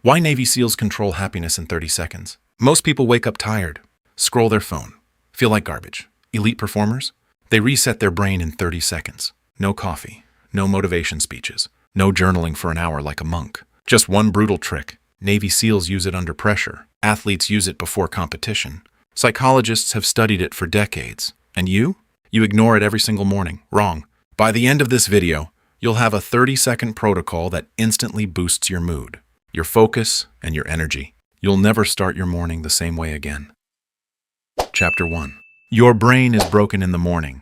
Why Navy SEALs control happiness in 30 seconds. Most people wake up tired, scroll their phone, feel like garbage. Elite performers? They reset their brain in 30 seconds. No coffee, no motivation speeches, no journaling for an hour like a monk. Just one brutal trick. Navy SEALs use it under pressure. Athletes use it before competition. Psychologists have studied it for decades. And you? You ignore it every single morning. Wrong. By the end of this video, you'll have a 30-second protocol that instantly boosts your mood, your focus, and your energy. You'll never start your morning the same way again. Chapter 1. Your brain is broken in the morning.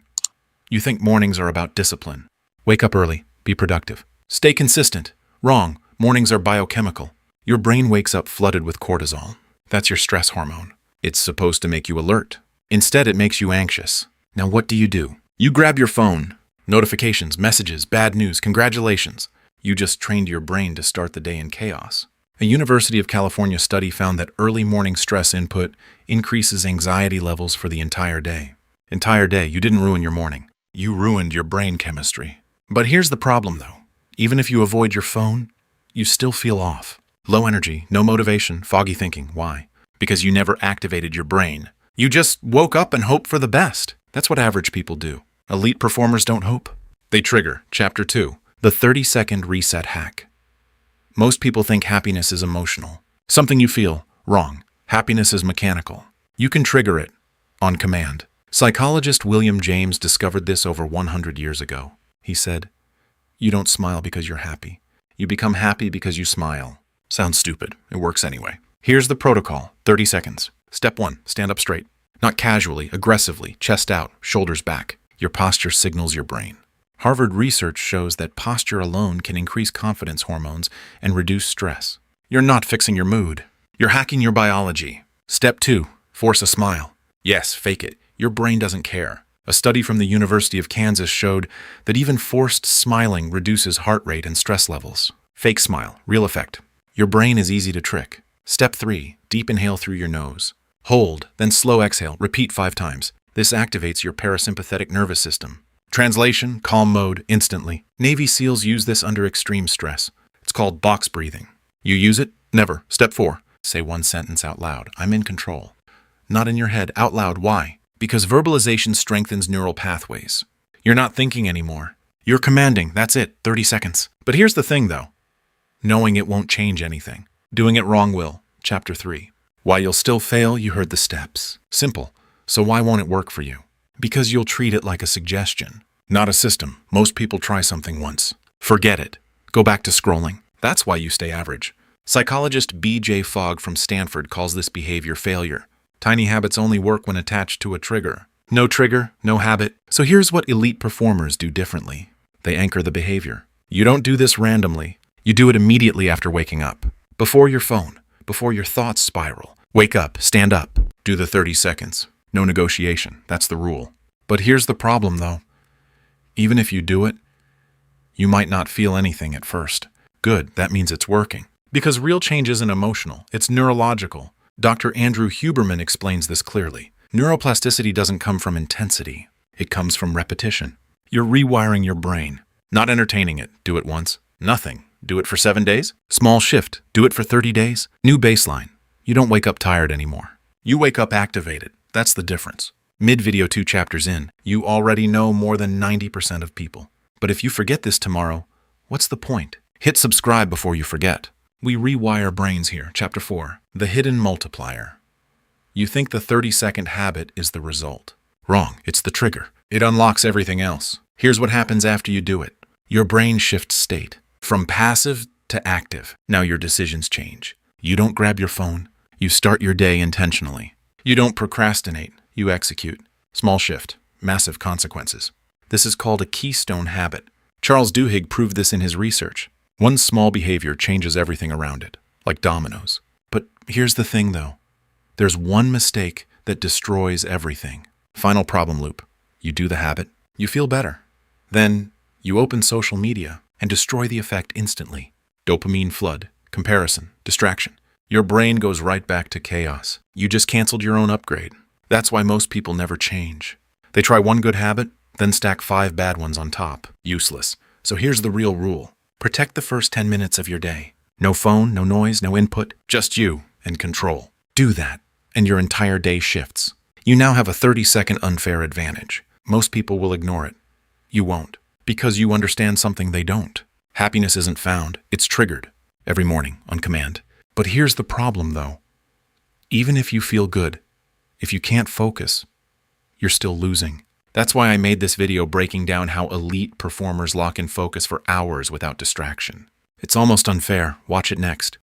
You think mornings are about discipline. Wake up early. Be productive. Stay consistent. Wrong. Mornings are biochemical. Your brain wakes up flooded with cortisol. That's your stress hormone. It's supposed to make you alert. Instead, it makes you anxious. Now what do? You grab your phone. Notifications, messages, bad news, congratulations. You just trained your brain to start the day in chaos. A University of California study found that early morning stress input increases anxiety levels for the entire day. You didn't ruin your morning. You ruined your brain chemistry. But here's the problem though. Even if you avoid your phone, you still feel off. Low energy, no motivation, foggy thinking. Why? Because you never activated your brain. You just woke up and hoped for the best. That's what average people do. Elite performers don't hope. They trigger. Chapter 2. The 30-second reset hack. Most people think happiness is emotional. Something you feel. Wrong. Happiness is mechanical. You can trigger it on command. Psychologist William James discovered this over 100 years ago. He said, "You don't smile because you're happy. You become happy because you smile." Sounds stupid. It works anyway. Here's the protocol. 30 seconds. Step 1. Stand up straight. Not casually, aggressively, chest out, shoulders back. Your posture signals your brain. Harvard research shows that posture alone can increase confidence hormones and reduce stress. You're not fixing your mood. You're hacking your biology. Step 2. Force a smile. Yes, fake it. Your brain doesn't care. A study from the University of Kansas showed that even forced smiling reduces heart rate and stress levels. Fake smile. Real effect. Your brain is easy to trick. Step 3. Deep inhale through your nose. Hold, then slow exhale. Repeat 5 times. This activates your parasympathetic nervous system. Translation, calm mode, instantly. Navy SEALs use this under extreme stress. It's called box breathing. You use it? Never. Step 4. Say one sentence out loud. I'm in control. Not in your head, out loud. Why? Because verbalization strengthens neural pathways. You're not thinking anymore. You're commanding. That's it. 30 seconds. But here's the thing, though. Knowing it won't change anything. Doing it wrong will. Chapter 3. Why you'll still fail, you heard the steps. Simple. So why won't it work for you? Because you'll treat it like a suggestion, not a system. Most people try something once. Forget it. Go back to scrolling. That's why you stay average. Psychologist B.J. Fogg from Stanford calls this behavior failure. Tiny habits only work when attached to a trigger. No trigger, no habit. So here's what elite performers do differently. They anchor the behavior. You don't do this randomly. You do it immediately after waking up. Before your phone. Before your thoughts spiral. Wake up. Stand up. Do the 30 seconds. No negotiation. That's the rule. But here's the problem, though. Even if you do it, you might not feel anything at first. Good. That means it's working. Because real change isn't emotional. It's neurological. Dr. Andrew Huberman explains this clearly. Neuroplasticity doesn't come from intensity. It comes from repetition. You're rewiring your brain. Not entertaining it. Do it once. Nothing. Do it for 7 days. Small shift. Do it for 30 days. New baseline. You don't wake up tired anymore. You wake up activated. That's the difference. Mid-video 2 chapters in, you already know more than 90% of people. But if you forget this tomorrow, what's the point? Hit subscribe before you forget. We rewire brains here. Chapter 4. The hidden multiplier. You think the 30-second habit is the result. Wrong. It's the trigger. It unlocks everything else. Here's what happens after you do it. Your brain shifts state. From passive to active. Now your decisions change. You don't grab your phone. You start your day intentionally. You don't procrastinate. You execute. Small shift. Massive consequences. This is called a keystone habit. Charles Duhigg proved this in his research. One small behavior changes everything around it, like dominoes. But here's the thing, though. There's one mistake that destroys everything. Final problem loop. You do the habit. You feel better. Then you open social media and destroy the effect instantly. Dopamine flood, comparison, distraction. Your brain goes right back to chaos. You just canceled your own upgrade. That's why most people never change. They try one good habit, then stack 5 bad ones on top. Useless. So here's the real rule. Protect the first 10 minutes of your day. No phone, no noise, no input, just you and control. Do that, and your entire day shifts. You now have a 30-second unfair advantage. Most people will ignore it. You won't, because you understand something they don't. Happiness isn't found, it's triggered. Every morning, on command. But here's the problem, though. Even if you feel good, if you can't focus, you're still losing. That's why I made this video breaking down how elite performers lock in focus for hours without distraction. It's almost unfair. Watch it next.